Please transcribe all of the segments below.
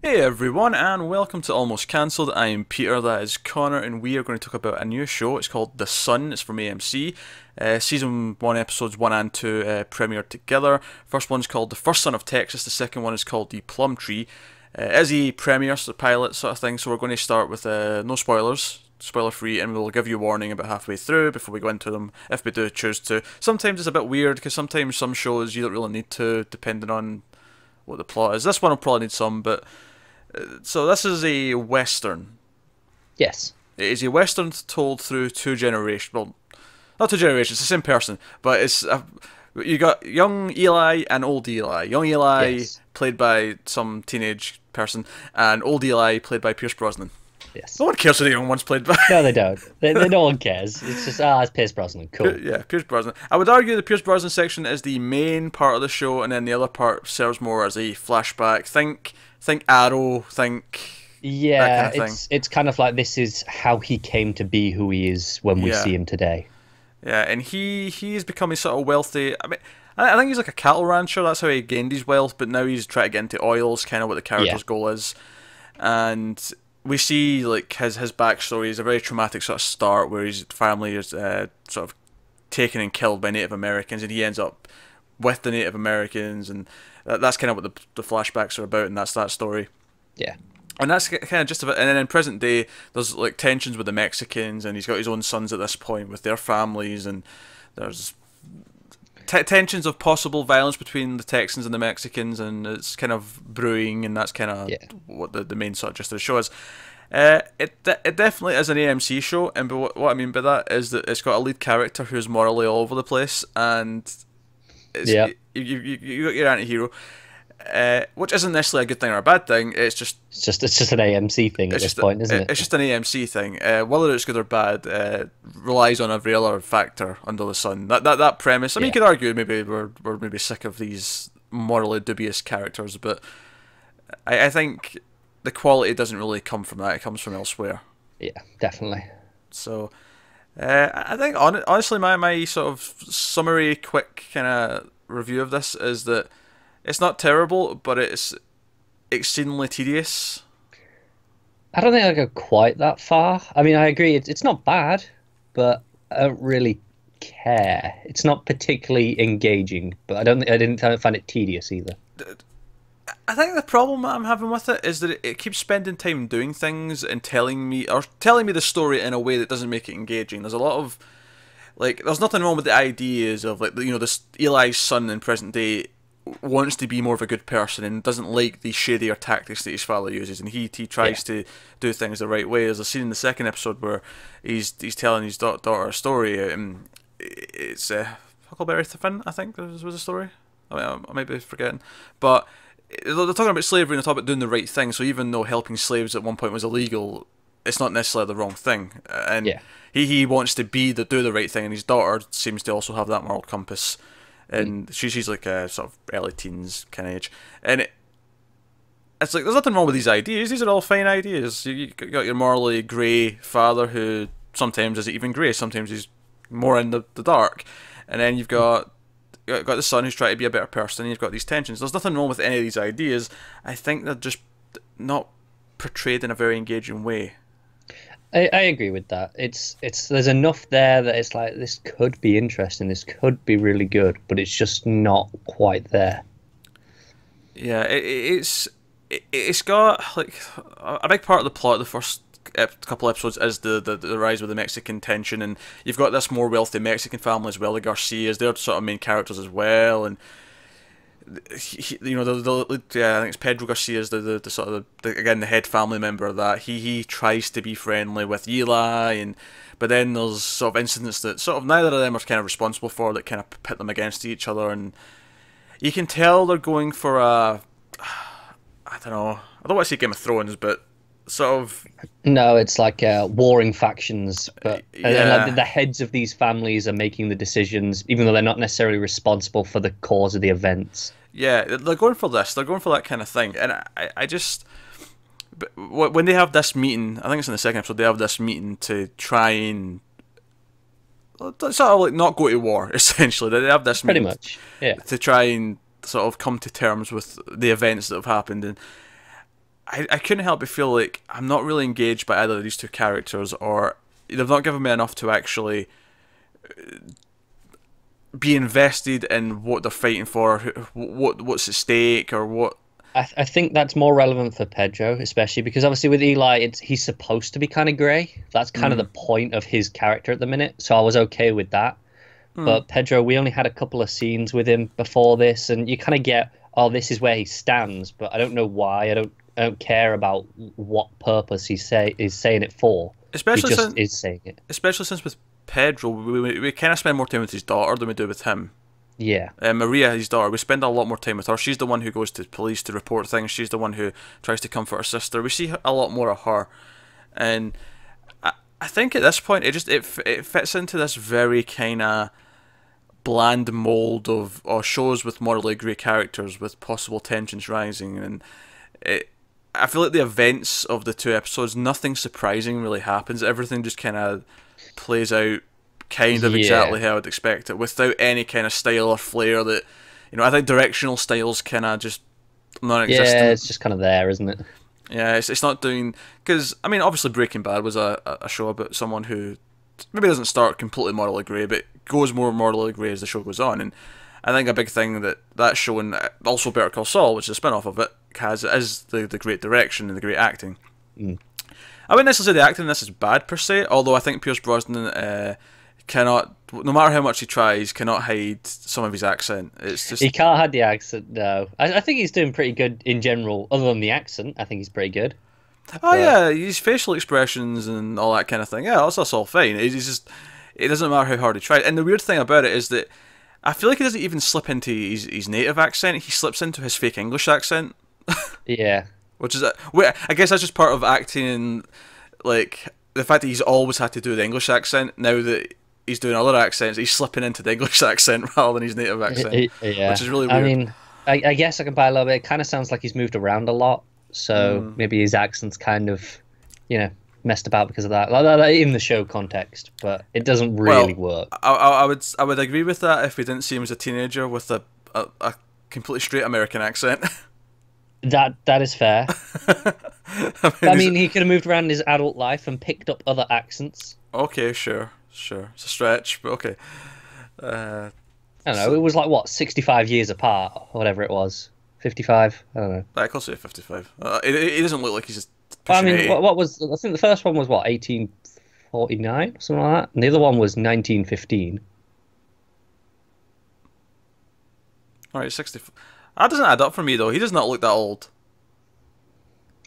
Hey everyone, and welcome to Almost Cancelled. I am Peter, that is Connor, and we are going to talk about a new show. It's called The Sun. It's from AMC. Season 1, episodes 1 and 2 premiered together. First one's called The First Son of Texas, the second one is called The Plum Tree. As a premiere, so the pilot sort of thing, so we're going to start with no spoilers, spoiler free, and we'll give you a warning about halfway through before we go into them, if we do choose to. Sometimes it's a bit weird, because sometimes some shows you don't really need to, depending on what the plot is. This one will probably need some, but... So this is a western. Yes. It is a western told through two generations. Well, not two generations. It's the same person, but you got young Eli and old Eli. Young Eli Yes. played by some teenage person, and old Eli played by Pierce Brosnan. Yes. No one cares who the young one's played by. No, they don't. No one cares. It's just, it's Pierce Brosnan. Cool. Yeah, Pierce Brosnan. I would argue the Pierce Brosnan section is the main part of the show, and then the other part serves more as a flashback. Think Arrow, think Yeah, that kind of thing. it's kind of like this is how he came to be who he is when we Yeah. see him today. Yeah, and he is becoming sort of wealthy. I mean, I think he's like a cattle rancher. That's how he gained his wealth. But now he's trying to get into oils, kind of what the character's goal is. And we see like his backstory is a very traumatic sort of start, where his family is sort of taken and killed by Native Americans, and he ends up with the Native Americans, and that's kind of what the flashbacks are about, and that's that story. Yeah. And that's kind of just about. And then in present day, there's like tensions with the Mexicans, and he's got his own sons at this point with their families, and there's tensions of possible violence between the Texans and the Mexicans, and it's kind of brewing, and that's kind of what the main sort of gist of the show is. It definitely is an AMC show, and what I mean by that is that it's got a lead character who's morally all over the place, and it's, you got your anti-hero. Which isn't necessarily a good thing or a bad thing. It's just an AMC thing at this point, isn't it? It's just an AMC thing. Whether it's good or bad relies on every other factor under the sun. That premise. I mean, you could argue maybe we're maybe sick of these morally dubious characters, but I think the quality doesn't really come from that. It comes from elsewhere. Yeah, definitely. So I think honestly, my sort of summary, quick kind of review of this is that it's not terrible, but it's exceedingly tedious. I don't think I go quite that far. I mean, I agree. It's not bad, but I don't really care. It's not particularly engaging, but I didn't find it tedious either. I think the problem that I'm having with it is that it keeps spending time doing things and telling me the story in a way that doesn't make it engaging. There's a lot of there's nothing wrong with the ideas of this Eli's son in present day wants to be more of a good person and doesn't like the shadier tactics that his father uses, and he tries to do things the right way. There's a scene in the second episode where he's telling his daughter a story. It's Huckleberry Finn, I think was the story. I might be forgetting, but they're talking about slavery and they're talking about doing the right thing. So even though helping slaves at one point was illegal, it's not necessarily the wrong thing. And he wants to do the right thing, and his daughter seems to also have that moral compass. And she's like a sort of early teens kind of age, and it's like there's nothing wrong with these ideas. These are all fine ideas. You got your morally grey father who sometimes isn't even grey. Sometimes he's more in the dark, and then you've got the son who's trying to be a better person. And you've got these tensions. There's nothing wrong with any of these ideas. I think they're just not portrayed in a very engaging way. I agree with that. It's there's enough there that it's like this could be interesting, this could be really good, but it's just not quite there. Yeah, it's got like a big part of the plot of the first couple episodes is the rise of the Mexican tension, and you've got this more wealthy Mexican family as well, the Garcias. They're sort of main characters as well, and I think it's Pedro Garcia is the sort of again the head family member of that. He tries to be friendly with Eli, but then there's sort of incidents that sort of neither of them are kind of responsible for, that kind of pit them against each other, and you can tell they're going for I don't know, I don't want to say Game of Thrones, but sort of No, it's like warring factions, but and like the heads of these families are making the decisions, even though they're not necessarily responsible for the cause of the events. Yeah, they're going for this. They're going for that kind of thing, and I just when they have this meeting, I think it's in the second episode, they have this meeting to try and sort of like not go to war. Essentially, they have this Pretty meeting much, yeah. to try and sort of come to terms with the events that have happened, and I couldn't help but feel like I'm not really engaged by either of these two characters, or they've not given me enough to actually be invested in what they're fighting for, what's at stake, or what. I think that's more relevant for Pedro, especially because obviously with Eli, he's supposed to be kind of grey. That's kind of the point of his character at the minute. So I was okay with that. But Pedro, we only had a couple of scenes with him before this, and you kind of get, oh, this is where he stands, but I don't know why. I don't care about what purpose is saying it for. Especially he just since is saying it. Especially since with Pedro, we kind of spend more time with his daughter than we do with him. Yeah. Maria, his daughter, we spend a lot more time with her. She's the one who goes to police to report things. She's the one who tries to comfort her sister. We see a lot more of her, and I think at this point it fits into this very kind of bland mold of shows with morally grey characters with possible tensions rising, and I feel like the events of the two episodes, nothing surprising really happens. Everything just kind of plays out kind of exactly how I'd expect it, without any kind of style or flair that, I think directional styles kind of just non-existent. Yeah, it's just kind of there, isn't it? Yeah, it's not doing, because I mean, obviously Breaking Bad was a show about someone who maybe doesn't start completely morally grey, but goes more morally grey as the show goes on. And I think a big thing that show, and also Better Call Saul, which is a spin-off of it, has is the great direction and the great acting. I wouldn't necessarily say the acting in this is bad per se, although I think Pierce Brosnan cannot, no matter how much he tries, cannot hide some of his accent. It's just, he can't hide the accent. No, I think he's doing pretty good in general. Other than the accent, I think he's pretty good. Yeah, his facial expressions and all that kind of thing. Yeah, that's all fine. He's just, it doesn't matter how hard he tries. And the weird thing about it is that I feel like he doesn't even slip into his native accent. He slips into his fake English accent. Yeah. Which is, I guess that's just part of acting, like the fact that he's always had to do the English accent. Now that he's doing other accents, he's slipping into the English accent rather than his native accent, yeah. Which is really weird. I mean, I guess I can buy a little bit. It kind of sounds like he's moved around a lot, so maybe his accent's kind of, messed about because of that. Like that in the show context, but it doesn't really work. I would agree with that if we didn't see him as a teenager with a completely straight American accent. That is fair. I mean, he could have moved around in his adult life and picked up other accents. Okay, sure. It's a stretch, but okay. I don't know. It was like what, 65 years apart, or whatever it was. 55. I don't know. I close to 55. It doesn't look like he's just. I mean, what was? I think the first one was what, 1849, something like that, and the other one was 1915. All right, 60. That doesn't add up for me though. He does not look that old.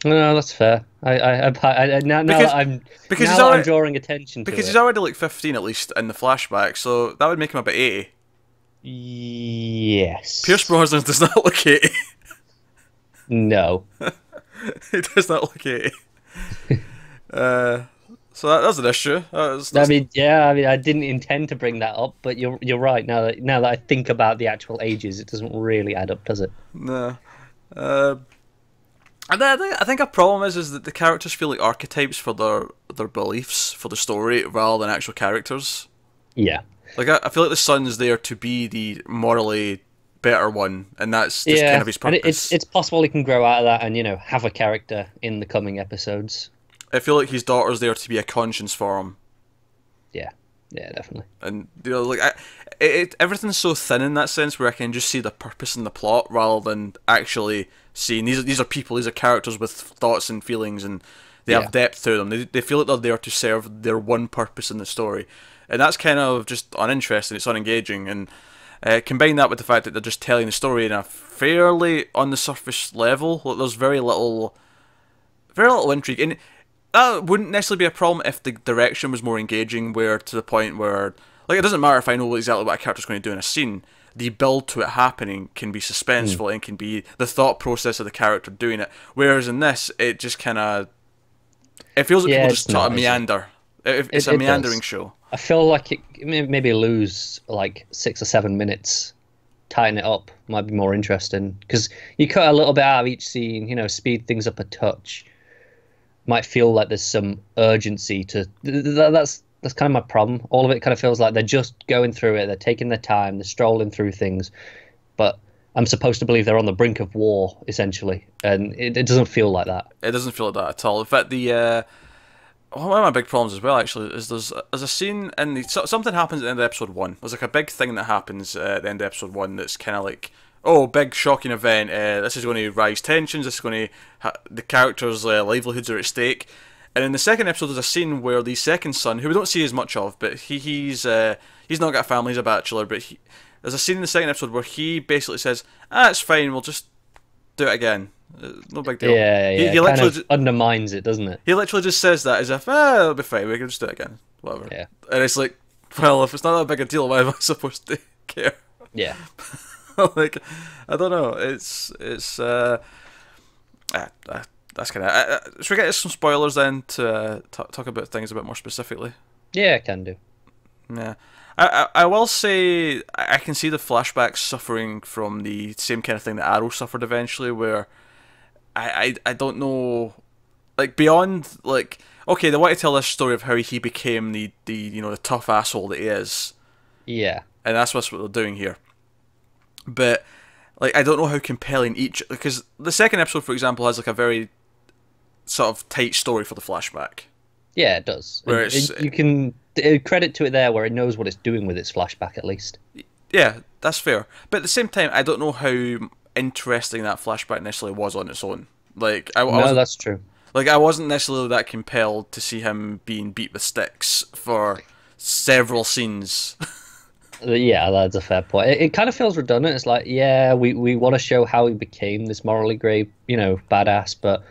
No, that's fair. Now that I'm drawing attention to because he's already like 15 at least in the flashback, so that would make him about 80. Yes. Pierce Brosnan does not look 80. No. He does not look 80. So that's an issue. I mean, I didn't intend to bring that up, but you're right. Now that I think about the actual ages, it doesn't really add up, does it? No. And I think a problem is that the characters feel like archetypes for their beliefs, for the story, rather than actual characters. Yeah. Like I feel like the son's there to be the morally better one, and that's just kind of his purpose. And it's possible he can grow out of that and have a character in the coming episodes. I feel like his daughter's there to be a conscience for him. Yeah, definitely. And everything's so thin in that sense, where I can just see the purpose in the plot rather than actually seeing these are people, these are characters with thoughts and feelings, and they have depth to them. They feel like they're there to serve their one purpose in the story, and that's kind of just uninteresting. It's unengaging, and combine that with the fact that they're just telling the story in a fairly on the surface level. There's very little intrigue, and that wouldn't necessarily be a problem if the direction was more engaging, where to the point where, like, it doesn't matter if I know exactly what a character's going to do in a scene. The build to it happening can be suspenseful and can be the thought process of the character doing it. Whereas in this, it just kind of, it feels like people just sort of meander. It's a meandering show. I feel like it maybe lose like 6 or 7 minutes, tighten it up, might be more interesting, because you cut a little bit out of each scene, speed things up a touch. Might feel like there's some urgency to that's kind of my problem. All of it kind of feels like they're just going through it, they're taking their time, they're strolling through things, but I'm supposed to believe they're on the brink of war, essentially, and it doesn't feel like that. It doesn't feel like that at all. In fact, one of my big problems as well, actually, is there's a scene in something happens at the end of episode 1. There's like a big thing that happens at the end of episode 1 that's kind of like, oh, big shocking event. This is going to rise tensions. This is going to the characters' livelihoods are at stake. And in the second episode, there's a scene where the second son, who we don't see as much of, but he's not got a family, he's a bachelor, but there's a scene in the second episode where he basically says, it's fine, we'll just do it again. No big deal. Yeah, yeah. He literally kind of undermines it, doesn't it? He literally just says that as if, it'll be fine, we can just do it again. Whatever. Yeah. And it's like, well, if it's not that big a deal, why am I supposed to care? Yeah. Like, I don't know. That's kind of. Should we get some spoilers then to talk about things a bit more specifically? Yeah, I can do. Yeah. I will say I can see the flashbacks suffering from the same kind of thing that Arrow suffered eventually, where I don't know, like, beyond, like, okay, they want to tell this story of how he became the the tough asshole that he is. Yeah. And that's what they're doing here. But, like, I don't know how compelling because the second episode, for example, has like a very sort of tight story for the flashback. Yeah, it does. Where you can credit to it there where it knows what it's doing with its flashback, at least. Yeah, that's fair. But at the same time, I don't know how interesting that flashback necessarily was on its own. Like, No, that's true. Like, I wasn't necessarily that compelled to see him being beat with sticks for several scenes. Yeah, that's a fair point. It kind of feels redundant. It's like, yeah, we want to show how he became this morally grey, badass, but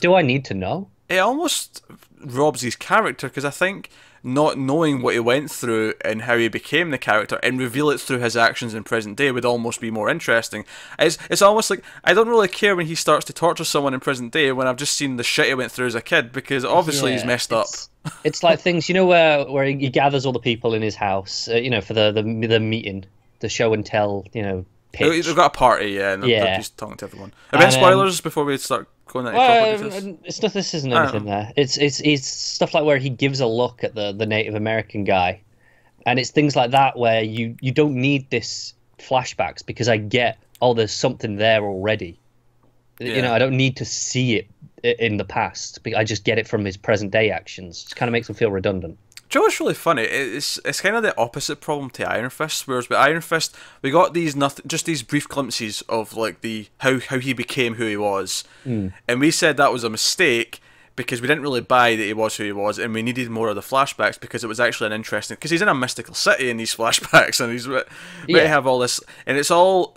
do I need to know? It almost robs his character, because I think not knowing what he went through and how he became the character and reveal it through his actions in present day would almost be more interesting. It's almost like I don't really care when he starts to torture someone in present day when I've just seen the shit he went through as a kid, because obviously he's messed up. It's like things, where he gathers all the people in his house, for the meeting, the show and tell, pitch. They've got a party, and they're just talking to everyone. Are there spoilers before we start going into proper this isn't anything there. It's stuff like where he gives a look at the Native American guy, and it's things like that where you don't need this flashbacks, because I get, there's something there already. Yeah. I don't need to see it in the past. I just get it from his present day actions. It kind of makes him feel redundant. Do you know what's really funny? It's kind of the opposite problem to Iron Fist. Whereas with Iron Fist, we got just these brief glimpses of like how he became who he was, and we said that was a mistake because we didn't really buy that he was who he was, and we needed more of the flashbacks because it was actually an interesting. Because he's in a mystical city in these flashbacks, and we have all this, and it's all.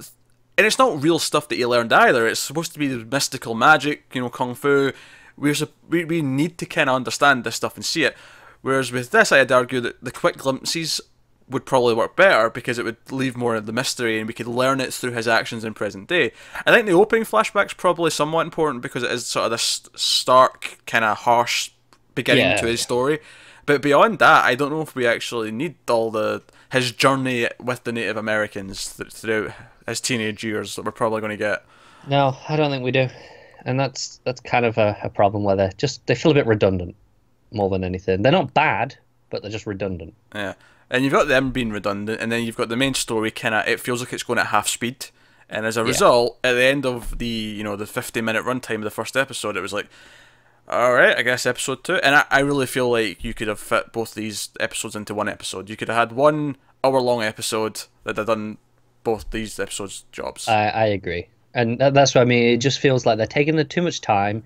And it's not real stuff that you learned either. It's supposed to be mystical magic, kung fu. We need to kind of understand this stuff and see it. Whereas with this, I'd argue that the quick glimpses would probably work better because it would leave more of the mystery and we could learn it through his actions in present day. I think the opening flashback's probably somewhat important because it is sort of this stark, kind of harsh beginning to his story. But beyond that, I don't know if we actually need his journey with the Native Americans throughout his teenage years that we're probably going to get. No, I don't think we do. And that's kind of a problem where they feel a bit redundant more than anything. They're not bad, but they're just redundant. Yeah. And you've got them being redundant, and then you've got the main story it feels like it's going at half speed. And as a result, at the end of the 50-minute runtime of the first episode, it was like, alright, I guess episode 2. And I really feel like you could have fit both these episodes into one episode. You could have had 1 hour-long episode that had done both these episodes' jobs. I agree. And that's what I mean. It just feels like they're taking too much time,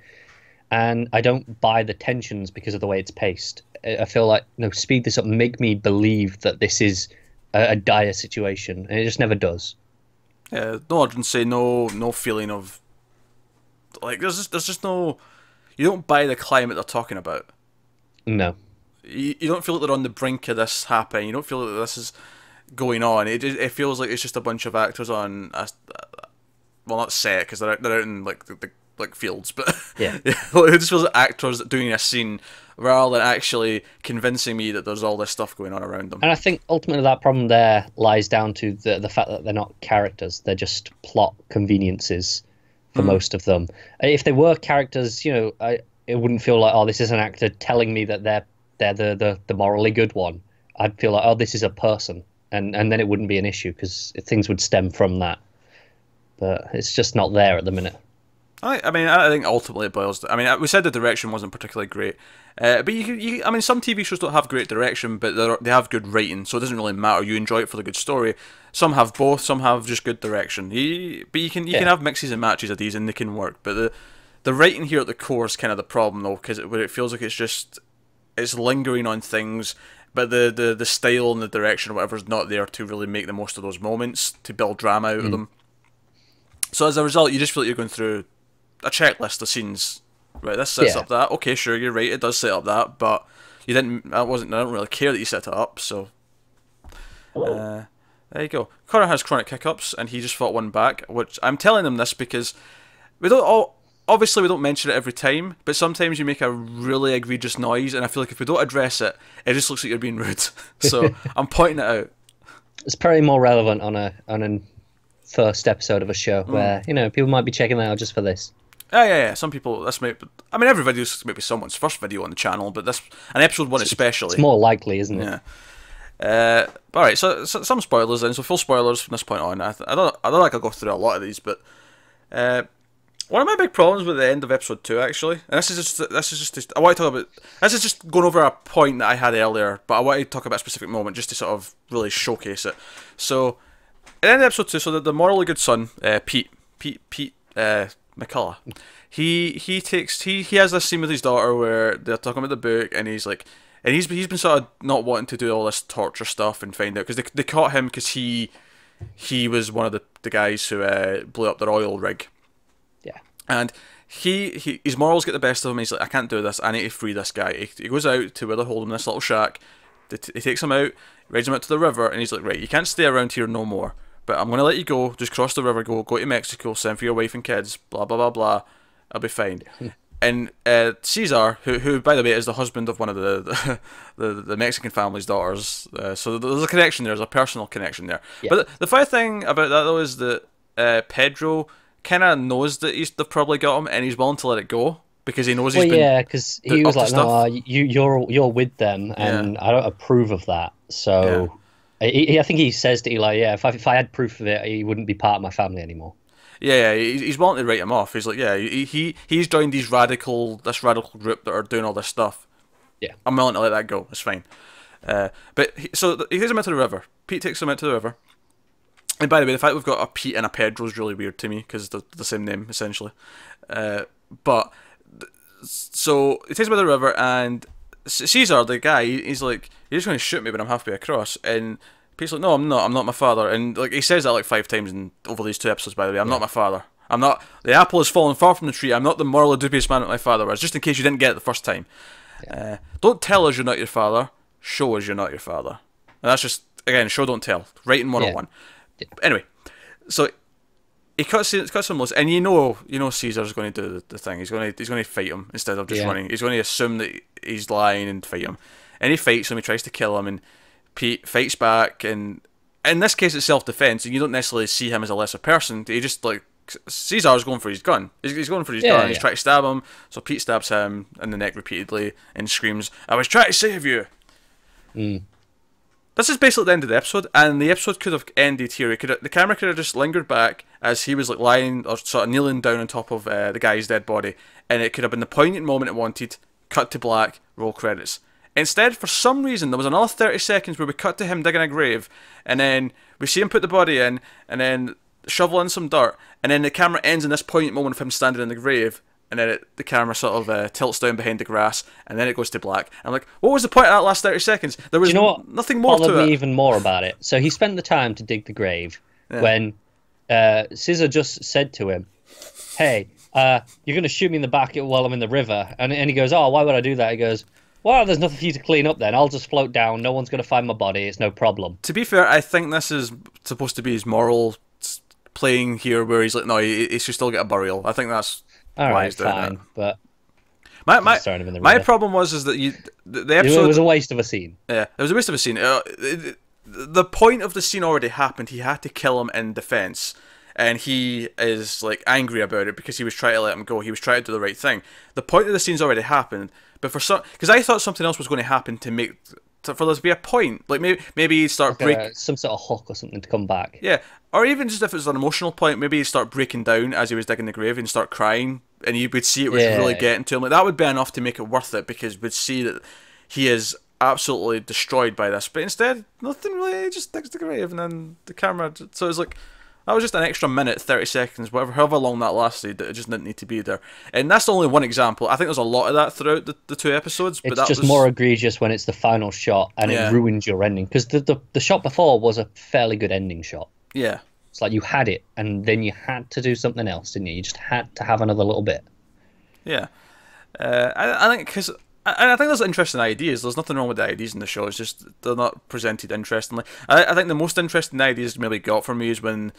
and I don't buy the tensions because of the way it's paced. I feel like, speed this up, make me believe that this is a dire situation, and it just never does. Yeah, no urgency, no feeling of... Like, there's just no... You don't buy the climate they're talking about. No. You don't feel like they're on the brink of this happening. You don't feel like this is going on. It feels like it's just a bunch of actors on well, not set because they're out in like the fields, but yeah, it just feels like actors doing a scene rather than actually convincing me that there's all this stuff going on around them. And I think ultimately that problem there lies down to the fact that they're not characters; they're just plot conveniences for most of them. If they were characters, it wouldn't feel like, this is an actor telling me that they're the morally good one. I'd feel like, this is a person. And then it wouldn't be an issue because things would stem from that. but it's just not there at the minute. I think ultimately it boils. I mean, we said the direction wasn't particularly great, but I mean, some TV shows don't have great direction, but they have good writing, so it doesn't really matter. You enjoy it for the good story. Some have both. Some have just good direction. But you can have mixes and matches of these, and they can work. But the writing here at the core is kind of the problem, though, because where it feels like it's lingering on things, but the style and the direction or whatever is not there to really make the most of those moments to build drama out of them. So as a result, you just feel like you're going through a checklist of scenes. Right, this sets up that. Okay, sure, you're right. It does set up that, but you didn't. I don't really care that you set it up. So there you go. Connor has chronic hiccups, and he just fought one back. Which I'm telling him this because we don't all. Obviously, we don't mention it every time, but sometimes you make a really egregious noise, and I feel like if we don't address it, it just looks like you're being rude. So I'm pointing it out. It's probably more relevant on a first episode of a show where people might be checking that out just for this. Yeah. Some people, every video is maybe someone's first video on the channel, but an episode one especially. It's more likely, isn't it? Yeah. All right. So some spoilers then. So full spoilers from this point on. I don't think I'll go through a lot of these, but one of my big problems with the end of episode 2, actually, and this is just going over a point that I had earlier, but I want to talk about a specific moment just to sort of really showcase it. So at the end of episode 2, so the morally good son, Pete McCullough, he has this scene with his daughter where they're talking about the book, and he's like, and he's been sort of not wanting to do all this torture stuff and find out, because they caught him because he was one of the guys who blew up their oil rig. Yeah. And his morals get the best of him. He's like, I can't do this. I need to free this guy. He goes out to where they hold him in this little shack. He takes him out, rides him out to the river, and he's like, right, you can't stay around here no more. But I'm going to let you go. Just cross the river, go to Mexico, send for your wife and kids, blah, blah, blah, blah. I'll be fine. And Caesar, who by the way is the husband of one of the Mexican family's daughters, so there's a connection there, there's a personal connection there. Yeah. But the funny thing about that though is that Pedro kind of knows that they've probably got him, and he's willing to let it go because he knows he's been. Yeah, because he was like, "No, you're with them, and I don't approve of that." So, I think he says to Eli, "Yeah, if I had proof of it, he wouldn't be part of my family anymore." Yeah, he's willing to write him off. He's like, yeah, he's joined this radical group that are doing all this stuff. Yeah, I'm willing to let that go. It's fine. So he takes him out to the river. Pete takes him out to the river. And by the way, the fact we've got a Pete and a Pedro is really weird to me because they're the same name essentially. So he takes him out to the river, and Caesar, the guy, he's like, "You're just going to shoot me when I'm halfway across." And Pete's like, "No, I'm not. I'm not my father." And like he says that like 5 times over these 2 episodes. By the way, I'm not my father. I'm not. The apple has fallen far from the tree. I'm not the morally dubious man that my father was. Just in case you didn't get it the first time. Yeah. Don't tell us you're not your father. Show us you're not your father. And that's just, again, show don't tell. Writing 101. Yeah. Anyway, so he cuts him loose, and you know Caesar's going to do the thing. He's going to fight him instead of just running. He's going to assume that he's lying and fight him. And he fights him. He tries to kill him, and Pete fights back. And in this case, it's self-defense, and you don't necessarily see him as a lesser person. He just like Caesar's going for his gun. He's going for his gun. He's trying to stab him. So Pete stabs him in the neck repeatedly and screams, "I was trying to save you." This is basically the end of the episode, and the episode could have ended here. The camera could have just lingered back as he was like lying or sort of kneeling down on top of the guy's dead body, and it could have been the poignant moment it wanted. Cut to black, roll credits. Instead, for some reason, there was another 30 seconds where we cut to him digging a grave, and then we see him put the body in, and then shovel in some dirt, and then the camera ends in this poignant moment of him standing in the grave. And then the camera sort of tilts down behind the grass, and then it goes to black. I'm like, what was the point of that last 30 seconds? There was nothing more to it. Bothered me even more about it. So he spent the time to dig the grave when Caesar just said to him, "Hey, you're going to shoot me in the back while I'm in the river." And he goes, "Oh, why would I do that?" He goes, "Well, there's nothing for you to clean up then. I'll just float down. No one's going to find my body. It's no problem." To be fair, I think this is supposed to be his moral playing here, where he's like, no, he should still get a burial. I think that's... All right, fine, but my problem was that the episode... It was a waste of a scene. Yeah, it was a waste of a scene. The point of the scene already happened. He had to kill him in defense, and he is like angry about it because he was trying to let him go. He was trying to do the right thing. The point of the scene's already happened, but because I thought something else was going to happen to for there to be a point. Like maybe he'd start some sort of hook or something to come back. Yeah, or even just if it was an emotional point, maybe he'd start breaking down as he was digging the grave and start crying, and you would see it was really getting to him. Like that would be enough to make it worth it, because we'd see that he is absolutely destroyed by this. But instead, nothing really. He just digs the grave, and then the camera. So it's like that was just an extra minute, 30 seconds, whatever, however long that lasted. It just didn't need to be there. And that's only one example. I think there's a lot of that throughout the 2 episodes. But it's just more egregious when it's the final shot and it ruins your ending. Because the shot before was a fairly good ending shot. Yeah. It's like you had it, and then you had to do something else, didn't you? You just had to have another little bit. Yeah. I think because... I think there's interesting ideas. There's nothing wrong with the ideas in the show. It's just they're not presented interestingly. I think the most interesting ideas maybe got for me is when,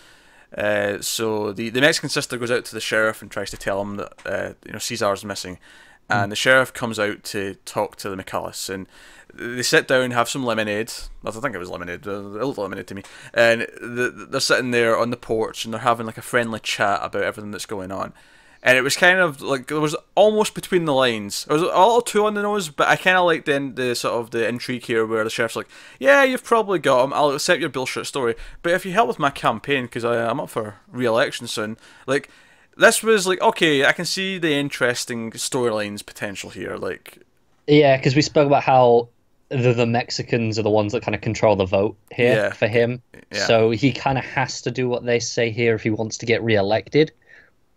so the Mexican sister goes out to the sheriff and tries to tell him that Caesar's missing, and the sheriff comes out to talk to the McCullis, and they sit down, have some lemonade. I think it was lemonade. It looked lemonade to me, and they're sitting there on the porch and they're having like a friendly chat about everything that's going on. And it was kind of like, it was almost between the lines. It was a little too on the nose, but I kind of liked the sort of the intrigue here where the sheriff's like, yeah, you've probably got him, I'll accept your bullshit story, but if you help with my campaign, because I'm up for re-election soon, like, this was like, okay, I can see the interesting storylines potential here, like... Yeah, because we spoke about how the Mexicans are the ones that kind of control the vote here for him, so he kind of has to do what they say here if he wants to get re-elected,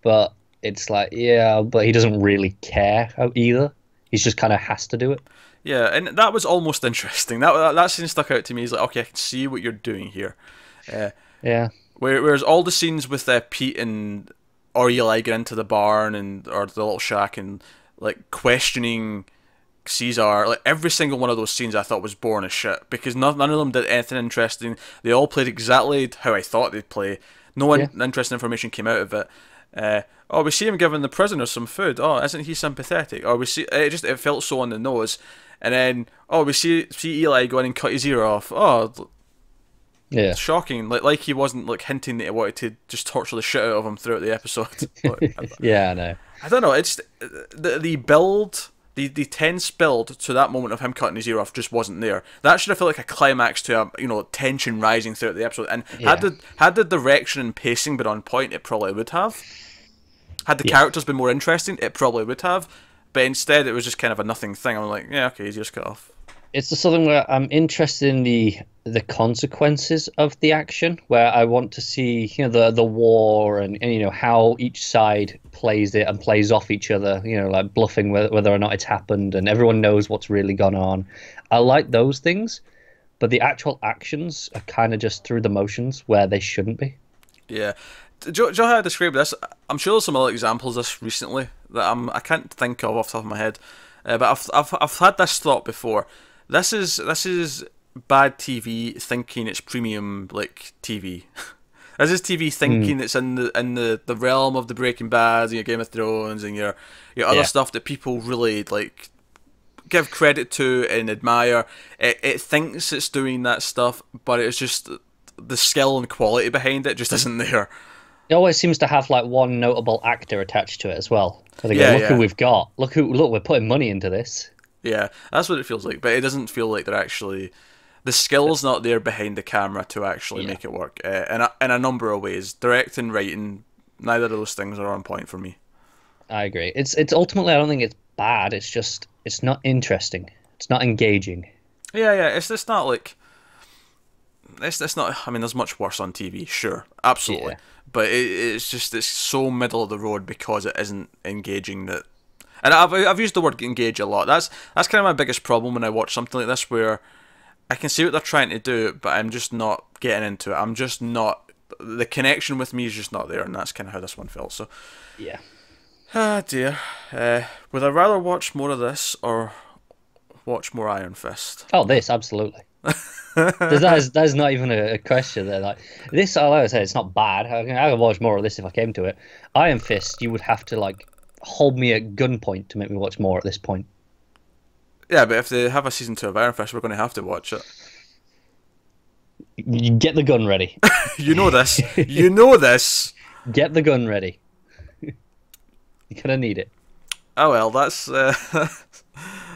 but... It's like, yeah, but he doesn't really care either. He's just kind of has to do it. Yeah, and that was almost interesting. That scene stuck out to me. He's like, okay, I can see what you're doing here. Yeah. Whereas all the scenes with Pete and or Eli get into the barn or the little shack and like questioning Caesar, like every single one of those scenes I thought was boring as shit, because none of them did anything interesting. They all played exactly how I thought they'd play. No interesting information came out of it. We see him giving the prisoners some food. Oh, isn't he sympathetic? Or we see it felt so on the nose. And then we see Eli go in and cut his ear off. Oh, yeah, shocking. Like he wasn't like hinting that he wanted to just torture the shit out of him throughout the episode. Yeah, I know. I don't know. It's the build. The tense build to that moment of him cutting his ear off just wasn't there. That should have felt like a climax to tension rising throughout the episode. And had the direction and pacing been on point, it probably would have. Had the characters been more interesting, it probably would have. But instead, it was just kind of a nothing thing. I'm like, yeah, okay, his ear's cut off. It's just something where I'm interested in the consequences of the action, where I want to see the war and how each side plays it and plays off each other, like bluffing whether or not it's happened, and everyone knows what's really gone on. I like those things, but the actual actions are kind of just through the motions where they shouldn't be. Yeah. Do you know how I describe this? I'm sure there's some other examples of this recently that I can't think of off the top of my head, but I've had this thought before. This is bad TV thinking it's premium like TV. This is TV thinking it's in the realm of the Breaking Bad and your Game of Thrones and your other stuff that people really like give credit to and admire. It thinks it's doing that stuff, but it's just the skill and quality behind it just isn't there. It always seems to have like one notable actor attached to it as well. So they go, look who we've got. Look, we're putting money into this. Yeah, that's what it feels like. But it doesn't feel like they're actually... The skill's not there behind the camera to actually make it work. In a number of ways. Directing, writing, neither of those things are on point for me. I agree. It's ultimately, I don't think it's bad. It's just, it's not interesting. It's not engaging. Yeah. It's not like... It's not... I mean, there's much worse on TV, sure. Absolutely. Yeah. But it's so middle of the road because it isn't engaging that... And I've used the word engage a lot. That's kind of my biggest problem when I watch something like this, where I can see what they're trying to do, but I'm just not getting into it. I'm just not... The connection with me is just not there, and that's kind of how this one felt. So, yeah. Ah, dear. Would I rather watch more of this or watch more Iron Fist? Oh, this, absolutely. That's not even a question there. Like this, like I say, it's not bad. I could watch more of this if I came to it. Iron Fist, you would have to like hold me at gunpoint to make me watch more at this point. Yeah, but if they have a season 2 of Iron Fist, we're going to have to watch it. You get the gun ready. You know this. You know this. Get the gun ready. You're gonna need it. Oh well, that's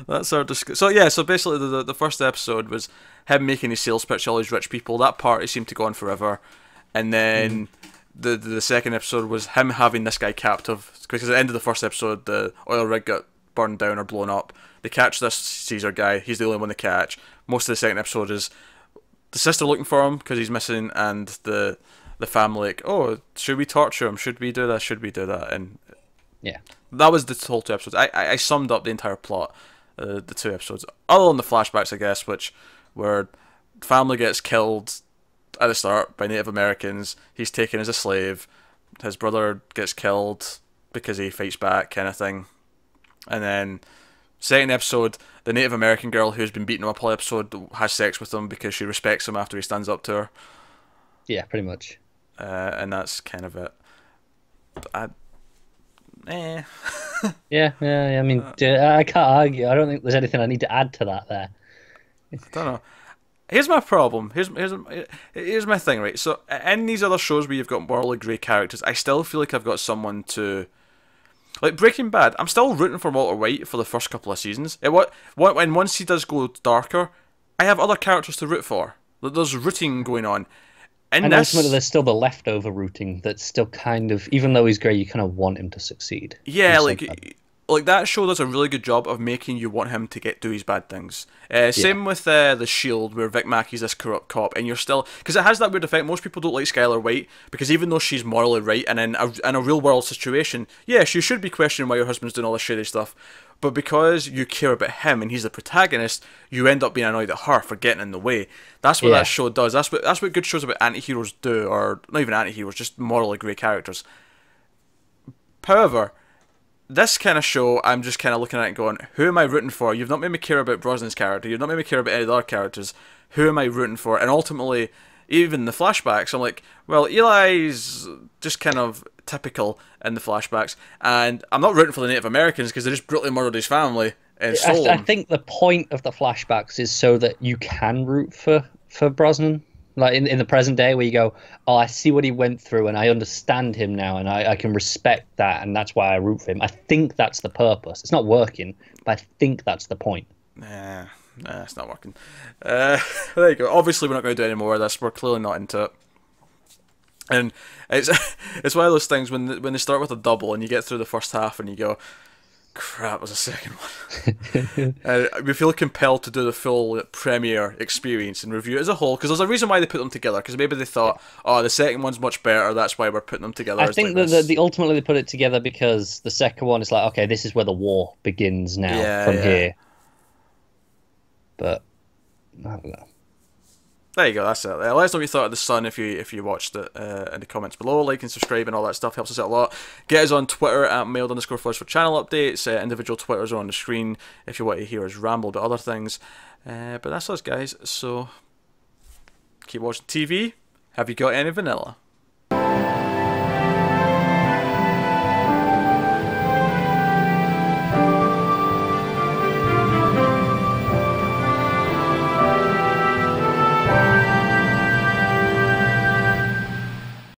That's our so yeah. So basically, the first episode was him making his sales pitch to all these rich people. That party seemed to go on forever, and then the second episode was him having this guy captive, because at the end of the first episode, the oil rig got burned down or blown up. They catch this Caesar guy. He's the only one they catch. Most of the second episode is the sister looking for him because he's missing, and the family like, oh, should we torture him? Should we do this? Should we do that? And Yeah. that was the whole 2 episodes. I summed up the entire plot, the 2 episodes, other than the flashbacks, I guess, which where family gets killed at the start by Native Americans. He's taken as a slave. His brother gets killed because he fights back, kind of thing. And then second episode, the Native American girl who's been beating him up all episode has sex with him because she respects him after he stands up to her. Yeah, pretty much. And that's kind of it. But Yeah. I mean, I can't argue. I don't think there's anything I need to add to that there. I don't know. Here's my problem. Here's my thing, right? So in these other shows where you've got morally grey characters, I still feel like I've got someone to, like Breaking Bad. I'm still rooting for Walter White for the first couple of seasons. When once he does go darker, I have other characters to root for. There's rooting going on. And ultimately, there's still the leftover rooting that's still kind of, even though he's grey, you kind of want him to succeed. Yeah, like that show does a really good job of making you want him to do his bad things. Same with The Shield, where Vic Mackey's this corrupt cop, and you're still, because it has that weird effect. Most people don't like Skylar White because even though she's morally right and in a real world situation, yes, you should be questioning why your husband's doing all this shady stuff. But because you care about him and he's the protagonist, you end up being annoyed at her for getting in the way. That's what that show does. That's what good shows about anti-heroes do, or not even anti-heroes, just morally grey characters. However, this kind of show, I'm just kind of looking at it and going, who am I rooting for? You've not made me care about Brosnan's character. You've not made me care about any of the other characters. Who am I rooting for? And ultimately, even the flashbacks, I'm like, well, Eli's just kind of typical in the flashbacks, and I'm not rooting for the Native Americans because they just brutally murdered his family and stole him. I think the point of the flashbacks is so that you can root for Brosnan. Like in the present day, where you go, oh, I see what he went through, and I understand him now, and I can respect that, and that's why I root for him. I think that's the purpose. It's not working, but I think that's the point. Nah, it's not working. There you go. Obviously, we're not going to do any more of this. We're clearly not into it. And it's one of those things when they start with a double and you get through the first half and you go, crap, there's a second one. We feel compelled to do the full premiere experience and review it as a whole, because there's a reason why they put them together, because maybe they thought, oh, the second one's much better, that's why we're putting them together. I think that the ultimately they put it together because the second one is like, okay, this is where the war begins now from here. But I don't know. There you go, that's it. Let us know what you thought of The Sun if you watched it in the comments below. Like and subscribe and all that stuff helps us out a lot. Get us on Twitter at mailed_fuzz for channel updates. Individual Twitters are on the screen if you want to hear us ramble about other things. But that's us, guys. So keep watching TV. Have you got any vanilla?